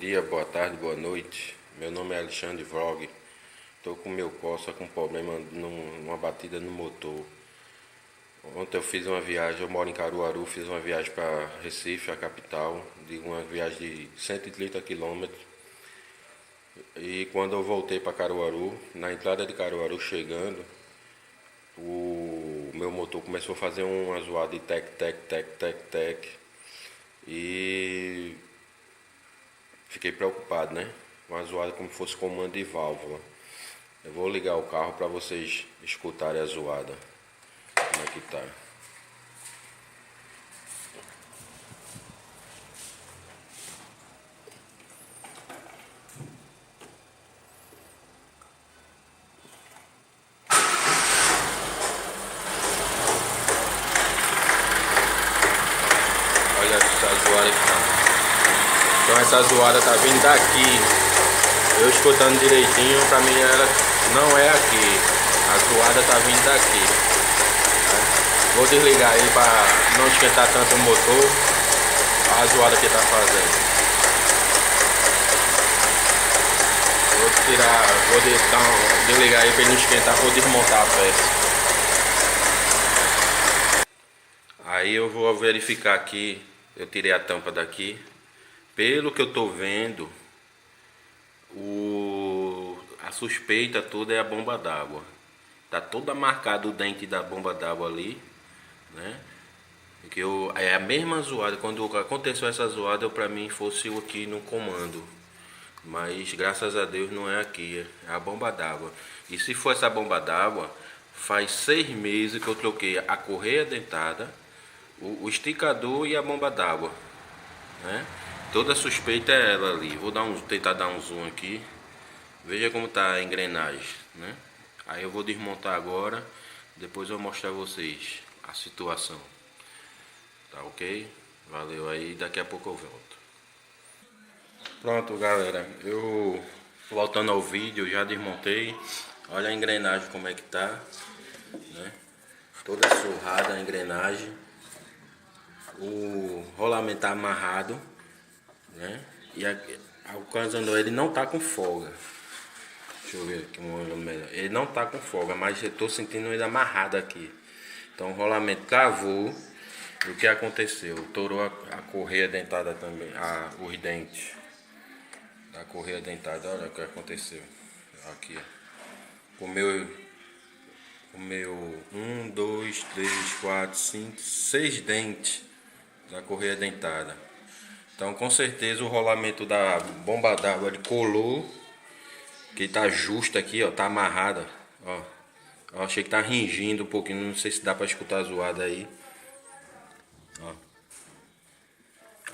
dia, boa tarde, boa noite. Meu nome é Alexandre Vlog. Estou com meu Corsa com problema numa batida no motor. Ontem eu fiz uma viagem, eu moro em Caruaru, fiz uma viagem para Recife, a capital, de uma viagem de 130 quilômetros. E quando eu voltei para Caruaru, na entrada de Caruaru chegando, o meu motor começou a fazer uma zoada de tec, tec, tec, tec, tec. E fiquei preocupado, né? Uma zoada como se fosse comando de válvula. Eu vou ligar o carro para vocês escutarem a zoada. Como é que tá? Olha essa zoada que tá. Então essa zoada tá vindo daqui. Eu escutando direitinho, pra mim ela não é aqui. A zoada tá vindo daqui. Né? Vou desligar aí pra não esquentar tanto o motor. A zoada que tá fazendo. Vou desligar aí pra ele não esquentar, vou desmontar a peça. Aí eu vou verificar aqui, eu tirei a tampa daqui. Pelo que eu tô vendo, a suspeita toda é a bomba d'água. Tá toda marcado o dente da bomba d'água ali, né? Porque é a mesma zoada. Quando aconteceu essa zoada, pra mim fosse aqui no comando. Mas graças a Deus não é aqui, é a bomba d'água. E se for essa bomba d'água, faz 6 meses que eu troquei a correia dentada, o esticador e a bomba d'água, né? Toda suspeita é ela ali. Vou tentar dar um zoom aqui. Veja como tá a engrenagem, né? Aí eu vou desmontar agora. Depois eu vou mostrar a vocês a situação. Tá ok? Valeu aí, daqui a pouco eu volto. Pronto, galera. Eu voltando ao vídeo, já desmontei. Olha a engrenagem como é que tá, né? Toda surrada a engrenagem. O rolamento tá amarrado, né? E alcançando ele não tá com folga. Deixa eu ver aqui um ângulo melhor. Ele não tá com folga, mas eu tô sentindo ele amarrado aqui. Então o rolamento travou. E o que aconteceu? Torou a correia dentada também, os dentes da correia dentada. Olha o que aconteceu. Aqui, comeu 1, 2, 3, 4, 5, 6 dentes da correia dentada. Então com certeza o rolamento da bomba d'água ele colou, que tá justo aqui, ó, tá amarrada, ó. Eu achei que tá ringindo um pouquinho, não sei se dá pra escutar a zoada aí. Ó.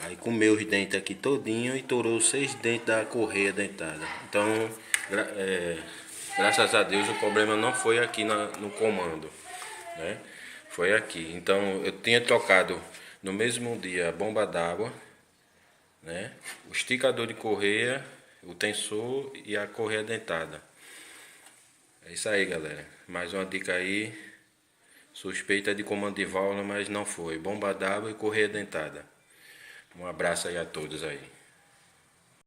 Aí comeu os dentes aqui todinho e torou 6 dentes da correia dentada. Então, graças a Deus o problema não foi aqui no comando, né? Foi aqui. Então eu tinha trocado no mesmo dia a bomba d'água, né? O esticador de correia, o tensor e a correia dentada. É isso aí, galera. Mais uma dica aí. Suspeita de comando de válvula, mas não foi. Bomba d'água e correia dentada. Um abraço aí a todos aí.